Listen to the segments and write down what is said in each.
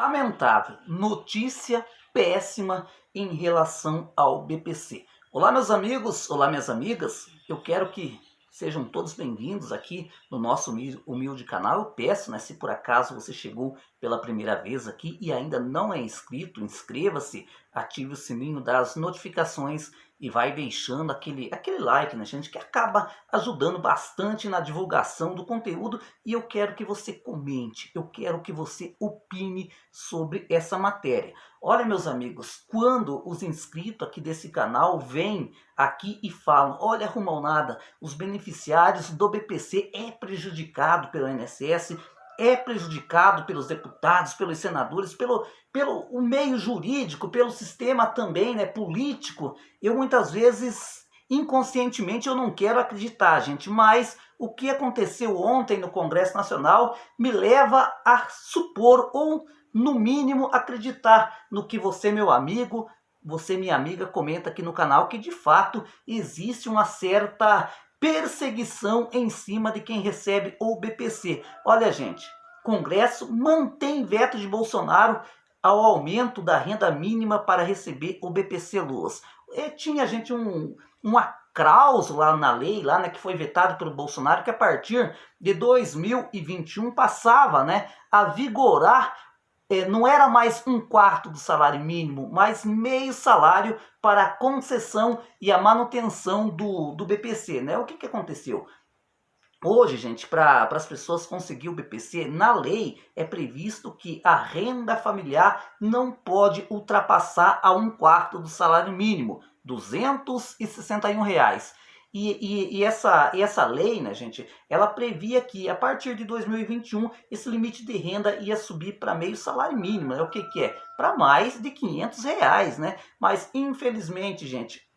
Lamentável, notícia péssima em relação ao BPC. Olá meus amigos, olá minhas amigas, eu quero que sejam todos bem-vindos aqui no nosso humilde canal. Eu peço, se por acaso você chegou pela primeira vez aqui e ainda não é inscrito, inscreva-se, ative o sininho das notificações e vai deixando aquele like, gente, que acaba ajudando bastante na divulgação do conteúdo. E eu quero que você comente, eu quero que você opine sobre essa matéria. Olha meus amigos, quando os inscritos aqui desse canal vêm aqui e falam: olha Rumalnada, os beneficiários do BPC é prejudicado pelo INSS, é prejudicado pelos deputados, pelos senadores, pelo o meio jurídico, pelo sistema também, político. Eu muitas vezes, inconscientemente, eu não quero acreditar, gente, mas o que aconteceu ontem no Congresso Nacional me leva a supor, ou no mínimo acreditar no que você, meu amigo, você, minha amiga, comenta aqui no canal, que de fato existe uma certa perseguição em cima de quem recebe o BPC. Olha, gente, Congresso mantém veto de Bolsonaro ao aumento da renda mínima para receber o BPC Loas. Tinha, gente, uma cláusula na lei, que foi vetado pelo Bolsonaro, que a partir de 2021 passava, a vigorar. Não era mais 1/4 do salário mínimo, mas meio salário para a concessão e a manutenção do BPC. O que aconteceu? Hoje, gente, para as pessoas conseguirem o BPC, na lei é previsto que a renda familiar não pode ultrapassar a 1/4 do salário mínimo, R$ 261. E essa lei, gente, ela previa que a partir de 2021 esse limite de renda ia subir para meio salário mínimo. O que é? Para mais de R$ 500, Mas infelizmente, gente,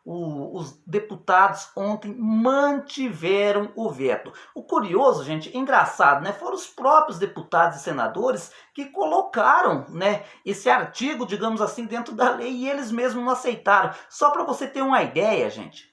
os deputados ontem mantiveram o veto. O curioso, gente, engraçado, foram os próprios deputados e senadores que colocaram, esse artigo, digamos assim, dentro da lei, e eles mesmos não aceitaram. Só para você ter uma ideia, gente,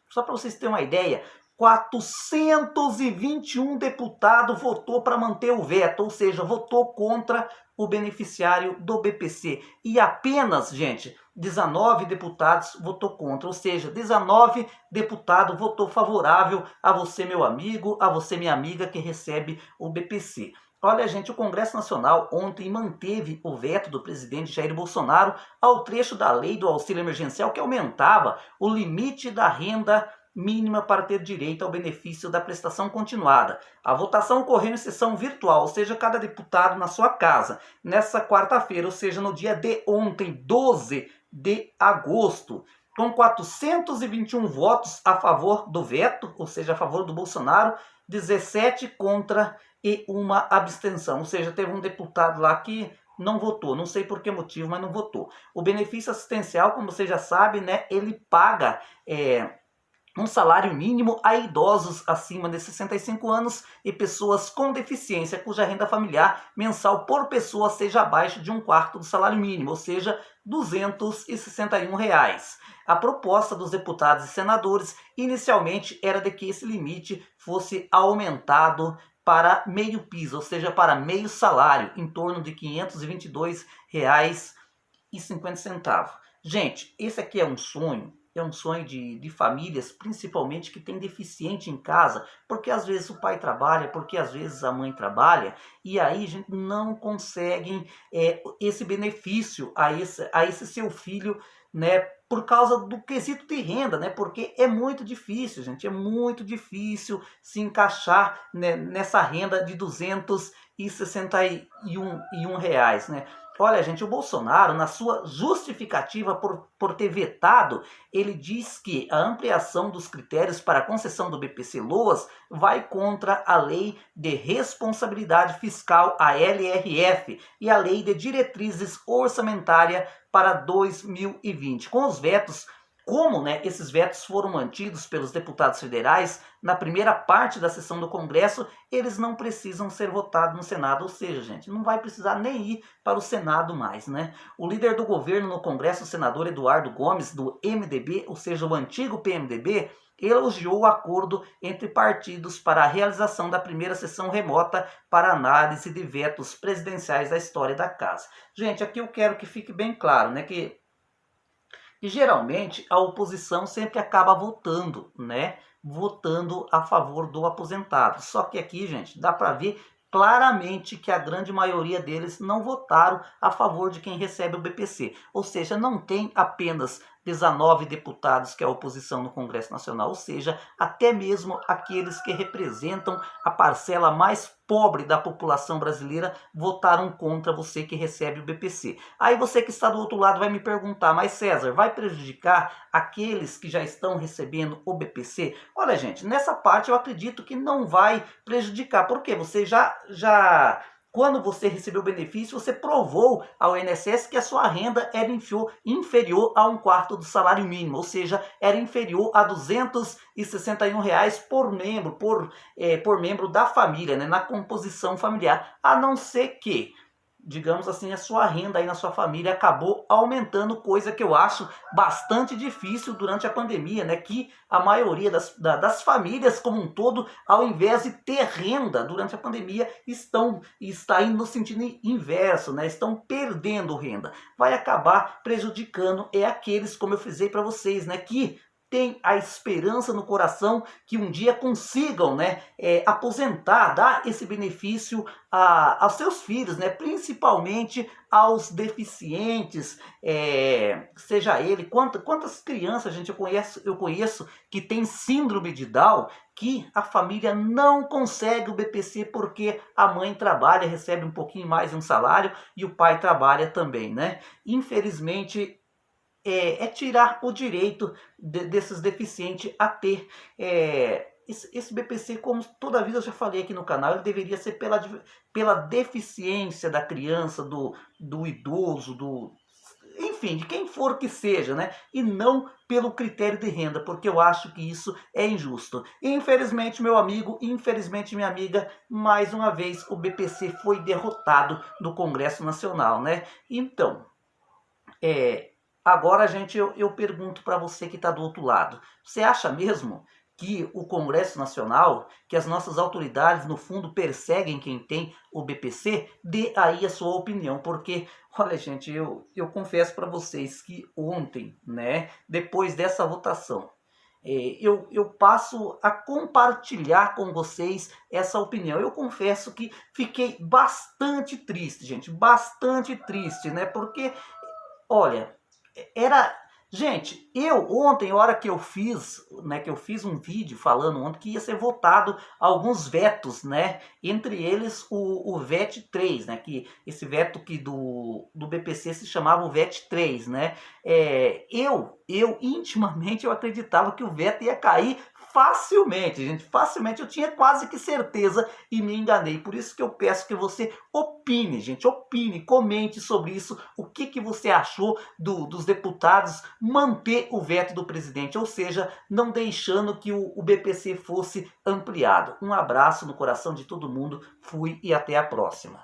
421 deputados votou para manter o veto, ou seja, votou contra o beneficiário do BPC. E apenas, gente, 19 deputados votou contra, ou seja, 19 deputados votou favorável a você, meu amigo, a você, minha amiga, que recebe o BPC. Olha, gente, o Congresso Nacional ontem manteve o veto do presidente Jair Bolsonaro ao trecho da lei do auxílio emergencial que aumentava o limite da renda mínima para ter direito ao benefício da prestação continuada. A votação ocorreu em sessão virtual, ou seja, cada deputado na sua casa, nessa quarta-feira, ou seja, no dia de ontem, 12 de agosto, com 421 votos a favor do veto, ou seja, a favor do Bolsonaro, 17 contra e uma abstenção, ou seja, teve um deputado lá que não votou, não sei por que motivo, mas não votou. O benefício assistencial, como você já sabe, ele paga um salário mínimo a idosos acima de 65 anos e pessoas com deficiência cuja renda familiar mensal por pessoa seja abaixo de 1/4 do salário mínimo, ou seja, R$ 261. A proposta dos deputados e senadores inicialmente era de que esse limite fosse aumentado para meio piso, ou seja, para meio salário, em torno de R$ 522,50. Gente, esse aqui é um sonho de famílias, principalmente que tem deficiente em casa, porque às vezes o pai trabalha, porque às vezes a mãe trabalha, e aí a gente não conseguem esse benefício a esse seu filho, por causa do quesito de renda, porque é muito difícil, gente, é muito difícil se encaixar, nessa renda de R$ 261. Olha, gente, o Bolsonaro, na sua justificativa por ter vetado, ele diz que a ampliação dos critérios para a concessão do BPC Loas vai contra a Lei de Responsabilidade Fiscal, a LRF, e a Lei de Diretrizes Orçamentárias para 2020. Com os vetos, como esses vetos foram mantidos pelos deputados federais na primeira parte da sessão do Congresso, eles não precisam ser votados no Senado, ou seja, gente, não vai precisar nem ir para o Senado mais, O líder do governo no Congresso, o senador Eduardo Gomes, do MDB, ou seja, o antigo PMDB, elogiou o acordo entre partidos para a realização da primeira sessão remota para análise de vetos presidenciais da história da casa. Gente, aqui eu quero que fique bem claro, né, que geralmente a oposição sempre acaba votando, né, votando a favor do aposentado. Só que aqui, gente, dá para ver claramente que a grande maioria deles não votaram a favor de quem recebe o BPC. Ou seja, não tem apenas 19 deputados que é a oposição no Congresso Nacional, ou seja, até mesmo aqueles que representam a parcela mais pobre da população brasileira votaram contra você que recebe o BPC. Aí você que está do outro lado vai me perguntar, mas César, vai prejudicar aqueles que já estão recebendo o BPC? Olha, gente, nessa parte eu acredito que não vai prejudicar, porque você quando você recebeu o benefício, você provou ao INSS que a sua renda era inferior a 1/4 do salário mínimo, ou seja, era inferior a R$ 261 por membro, por membro da família, né, na composição familiar, a não ser que, digamos assim, a sua renda aí na sua família acabou aumentando, coisa que eu acho bastante difícil durante a pandemia, né? Que a maioria das famílias como um todo, ao invés de ter renda durante a pandemia, está indo no sentido inverso, né? Estão perdendo renda. Vai acabar prejudicando aqueles, como eu frisei para vocês, né? Que tem a esperança no coração que um dia consigam, né, aposentar, dar esse benefício aos seus filhos, né, principalmente aos deficientes, seja ele, quantas crianças, gente, eu conheço que tem síndrome de Down, que a família não consegue o BPC porque a mãe trabalha, recebe um pouquinho mais de um salário e o pai trabalha também, né? Infelizmente, tirar o direito desses deficientes a ter esse BPC, como toda a vida eu já falei aqui no canal, ele deveria ser pela deficiência da criança, do idoso, enfim, de quem for que seja, né? E não pelo critério de renda, porque eu acho que isso é injusto. Infelizmente, meu amigo, infelizmente, minha amiga, mais uma vez o BPC foi derrotado no Congresso Nacional, né? Então, agora, gente, eu pergunto para você que está do outro lado. Você acha mesmo que o Congresso Nacional, que as nossas autoridades, no fundo, perseguem quem tem o BPC? Dê aí a sua opinião, porque, olha, gente, eu confesso para vocês que ontem, né, depois dessa votação, eu passo a compartilhar com vocês essa opinião. Eu confesso que fiquei bastante triste, gente, bastante triste, né, porque, olha, gente, eu ontem, a hora que eu fiz, né, que eu fiz um vídeo falando ontem que ia ser votado alguns vetos, né, entre eles o VET 3, né, que esse veto que do BPC se chamava o VET 3, né, eu intimamente eu acreditava que o veto ia cair facilmente, gente, facilmente, eu tinha quase que certeza e me enganei. Por isso que eu peço que você opine, gente, opine, comente sobre isso, o que você achou dos deputados manter o veto do presidente, ou seja, não deixando que o BPC fosse ampliado. Um abraço no coração de todo mundo, fui e até a próxima.